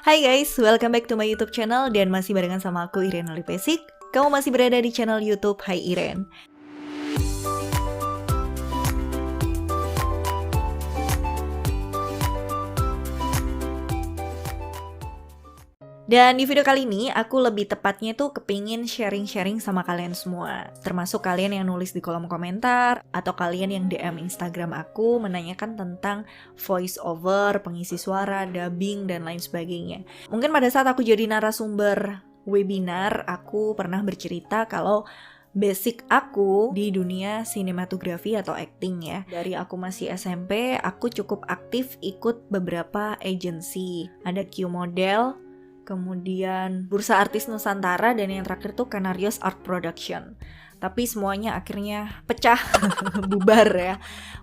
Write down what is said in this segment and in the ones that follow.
Hai guys, welcome back to my YouTube channel dan masih barengan sama aku Iren Alipesik. Kamu masih berada di channel YouTube Hai Iren. Dan di video kali ini aku lebih tepatnya tuh kepingin sharing-sharing sama kalian semua. Termasuk kalian yang nulis di kolom komentar atau kalian yang DM Instagram aku menanyakan tentang voice over, pengisi suara, dubbing, dan lain sebagainya. Mungkin pada saat aku jadi narasumber webinar, aku pernah bercerita kalau basic aku di dunia sinematografi atau acting ya. Dari aku masih SMP, aku cukup aktif ikut beberapa agency. Ada Q Model, kemudian Bursa Artis Nusantara, dan yang terakhir tuh Canarios Art Production. Tapi semuanya akhirnya pecah, bubar ya.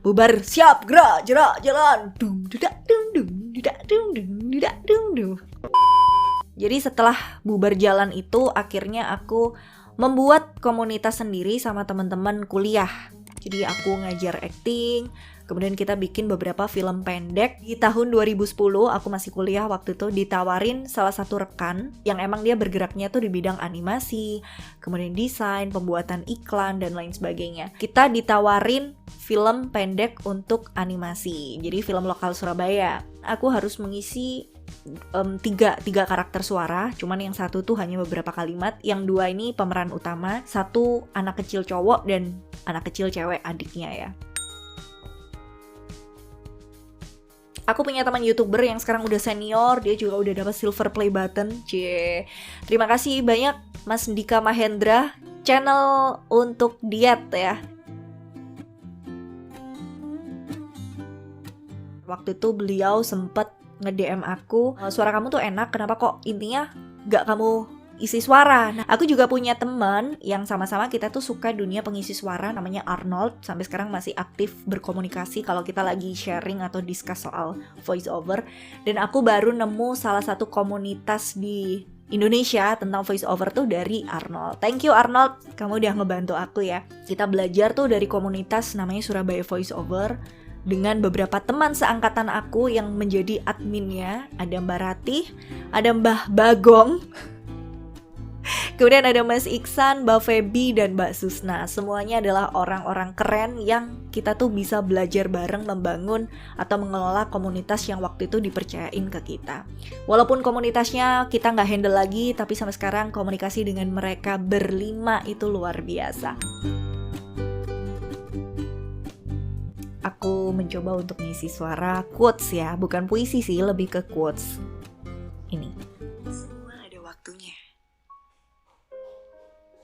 Bubar, siap, gerak, jerak, jalan. Dung, dudak, dung, dung, dudak, dung, dung, dudak, dung, dung. Jadi setelah bubar jalan itu, akhirnya aku membuat komunitas sendiri sama teman-teman kuliah. Jadi aku ngajar acting, kemudian kita bikin beberapa film pendek. Di tahun 2010, aku masih kuliah waktu itu, ditawarin salah satu rekan yang emang dia bergeraknya tuh di bidang animasi, kemudian desain, pembuatan iklan, dan lain sebagainya. Kita ditawarin film pendek untuk animasi, jadi film lokal Surabaya. Aku harus mengisi tiga karakter suara, cuman yang satu tuh hanya beberapa kalimat, yang dua ini pemeran utama, satu anak kecil cowok dan anak kecil cewek, adiknya ya. Aku punya teman YouTuber yang sekarang udah senior, dia juga udah dapat silver play button. Terima kasih banyak Mas Dika Mahendra, channel untuk diet ya. Waktu itu beliau sempet nge-DM aku, suara kamu tuh enak, kenapa kok intinya gak kamu isi suara. Nah, aku juga punya teman yang sama-sama kita tuh suka dunia pengisi suara, namanya Arnold. Sampai sekarang masih aktif berkomunikasi kalau kita lagi sharing atau discuss soal voice over. Dan aku baru nemu salah satu komunitas di Indonesia tentang voice over tuh dari Arnold. Thank you Arnold, kamu udah ngebantu aku ya. Kita belajar tuh dari komunitas namanya Surabaya Voice Over dengan beberapa teman seangkatan aku yang menjadi adminnya. Ada Mbak Ratih, ada Mbah Bagong, kemudian ada Mas Iksan, Mbak Feby, dan Mbak Susna. Semuanya adalah orang-orang keren yang kita tuh bisa belajar bareng membangun atau mengelola komunitas yang waktu itu dipercayain ke kita. Walaupun komunitasnya kita nggak handle lagi, tapi sampai sekarang komunikasi dengan mereka berlima itu luar biasa. Aku mencoba untuk ngisi suara quotes ya, bukan puisi sih, lebih ke quotes. Ini. Semua ada waktunya.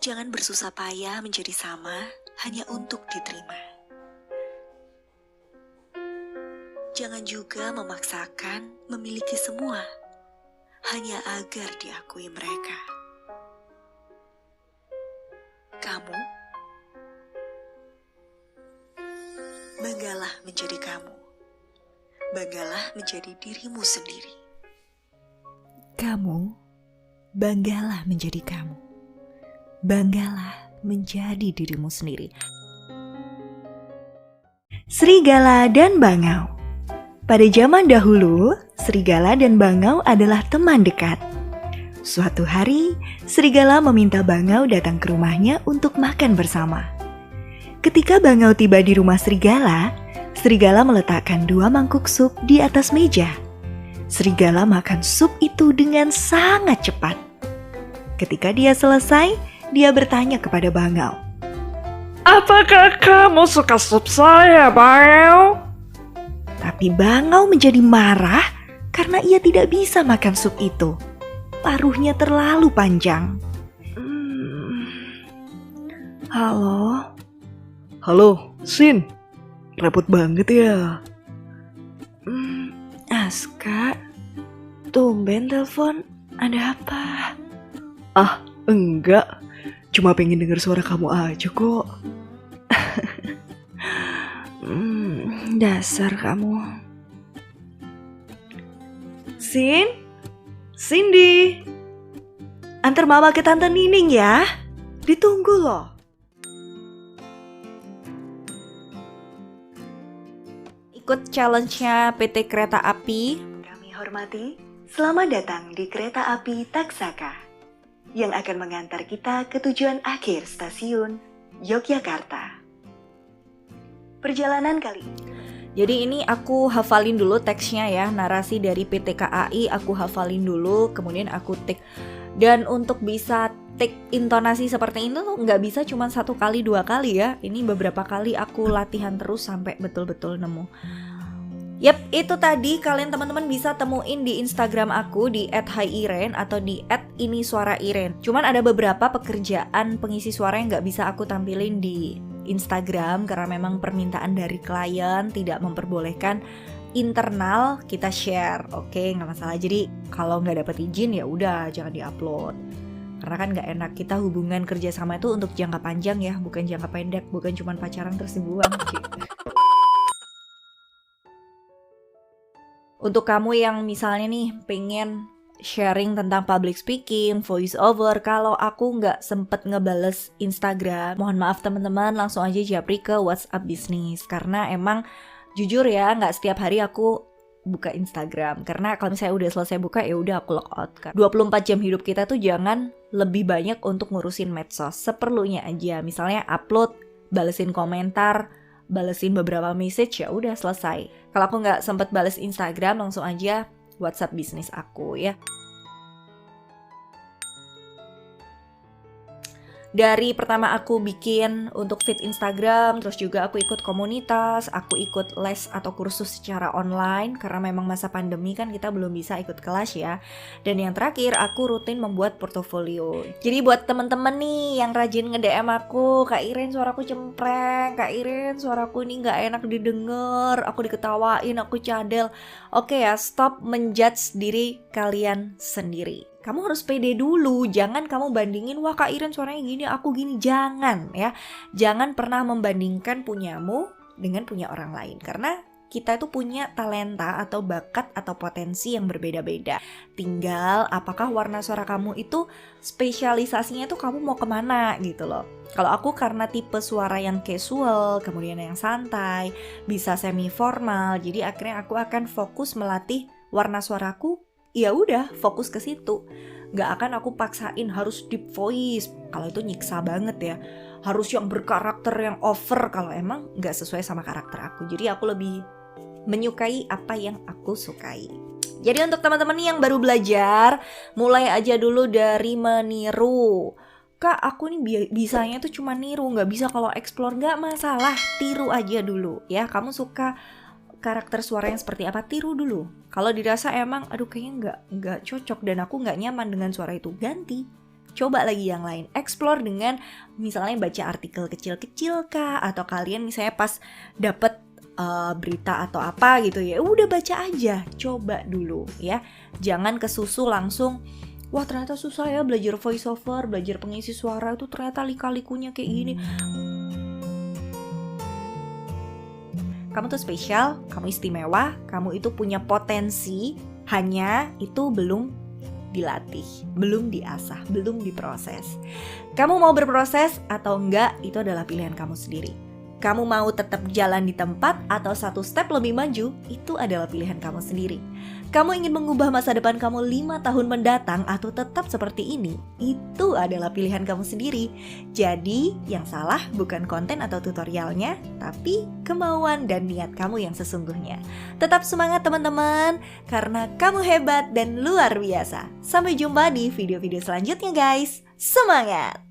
Jangan bersusah payah menjadi sama hanya untuk diterima. Jangan juga memaksakan memiliki semua hanya agar diakui mereka. Kamu banggalah menjadi kamu. Banggalah menjadi dirimu sendiri. Kamu banggalah menjadi kamu. Banggalah menjadi dirimu sendiri. Serigala dan bangau. Pada zaman dahulu, serigala dan bangau adalah teman dekat. Suatu hari, serigala meminta bangau datang ke rumahnya untuk makan bersama. Ketika bangau tiba di rumah serigala, serigala meletakkan 2 mangkuk sup di atas meja. Serigala makan sup itu dengan sangat cepat. Ketika dia selesai, dia bertanya kepada bangau, "Apakah kamu suka sup saya, bangau?" Tapi bangau menjadi marah karena ia tidak bisa makan sup itu. Paruhnya terlalu panjang. Halo? Halo, Sin. Repot banget ya. Aska, tumben telepon, ada apa? Ah, enggak. Cuma pengen denger suara kamu aja kok. Dasar kamu. Sin? Cindy? Antar mama ke Tante Nining ya. Ditunggu loh. Ikut challenge-nya PT Kereta Api. Kami hormati Selamat datang di kereta api Taksaka yang akan mengantar kita ke tujuan akhir stasiun Yogyakarta. Perjalanan kali ini. Jadi ini aku hafalin dulu teksnya ya, narasi dari PT KAI aku hafalin dulu, kemudian aku take. Dan untuk bisa take intonasi seperti itu tuh nggak bisa cuma 1 kali 2 kali ya. Ini beberapa kali aku latihan terus sampai betul-betul nemu. Yap, itu tadi kalian teman-teman bisa temuin di Instagram aku di @haiiren atau di @inisuarairen. Cuman ada beberapa pekerjaan pengisi suara yang nggak bisa aku tampilin di Instagram karena memang permintaan dari klien tidak memperbolehkan internal kita share. Oke, nggak masalah. Jadi kalau nggak dapat izin ya udah jangan diupload. Karena kan nggak enak, kita hubungan kerjasama itu untuk jangka panjang ya, bukan jangka pendek, bukan cuma pacaran terus dibuang. Untuk kamu yang misalnya nih pengen sharing tentang public speaking, voice over, kalau aku nggak sempet ngebales Instagram, mohon maaf teman-teman, langsung aja japri ke WhatsApp bisnis. Karena emang jujur ya, nggak setiap hari aku buka Instagram. Karena kalau misalnya udah selesai buka ya udah aku log out kan. 24 jam hidup kita tuh jangan lebih banyak untuk ngurusin medsos. Seperlunya aja. Misalnya upload, balesin komentar, balesin beberapa message, ya udah selesai. Kalau aku nggak sempet bales Instagram, langsung aja WhatsApp bisnis aku ya. Dari pertama aku bikin untuk feed Instagram, terus juga aku ikut komunitas, aku ikut les atau kursus secara online karena memang masa pandemi kan kita belum bisa ikut kelas ya. Dan yang terakhir aku rutin membuat portofolio. Jadi buat temen-temen nih yang rajin nge-DM aku, Kak Iren suaraku cempreng, Kak Iren suaraku ini gak enak didengar, aku diketawain, aku cadel. Oke ya, stop menjudge diri kalian sendiri. Kamu harus pede dulu, jangan kamu bandingin, wah Kak Iren suaranya gini, aku gini, jangan ya. Jangan pernah membandingkan punyamu dengan punya orang lain, karena kita itu punya talenta atau bakat atau potensi yang berbeda-beda. Tinggal apakah warna suara kamu itu spesialisasinya itu kamu mau kemana gitu loh. Kalau aku karena tipe suara yang casual, kemudian yang santai, bisa semi formal, jadi akhirnya aku akan fokus melatih warna suaraku. Ya udah, fokus ke situ. Gak akan aku paksain harus deep voice. Kalau itu nyiksa banget ya. Harus yang berkarakter, yang over. Kalau emang gak sesuai sama karakter aku. Jadi aku lebih menyukai apa yang aku sukai. Jadi untuk teman-teman yang baru belajar, mulai aja dulu dari meniru. Kak, aku nih bisanya tuh cuma niru, gak bisa kalau explore. Gak masalah, tiru aja dulu ya. Kamu suka karakter suara yang seperti apa, tiru dulu. Kalau dirasa emang aduh kayaknya nggak cocok dan aku nggak nyaman dengan suara itu, ganti. Coba lagi yang lain, explore dengan misalnya baca artikel kecil-kecil kah, atau kalian misalnya pas dapet berita atau apa gitu ya, udah baca aja, coba dulu ya. Jangan kesusu langsung, wah ternyata susah ya belajar voice over, belajar pengisi suara itu ternyata lika-likunya kayak gini. Kamu tuh spesial, kamu istimewa, kamu itu punya potensi, hanya itu belum dilatih, belum diasah, belum diproses. Kamu mau berproses atau enggak, itu adalah pilihan kamu sendiri. Kamu mau tetap jalan di tempat atau satu step lebih maju, itu adalah pilihan kamu sendiri. Kamu ingin mengubah masa depan kamu 5 tahun mendatang atau tetap seperti ini, itu adalah pilihan kamu sendiri. Jadi, yang salah bukan konten atau tutorialnya, tapi kemauan dan niat kamu yang sesungguhnya. Tetap semangat teman-teman, karena kamu hebat dan luar biasa. Sampai jumpa di video-video selanjutnya guys. Semangat!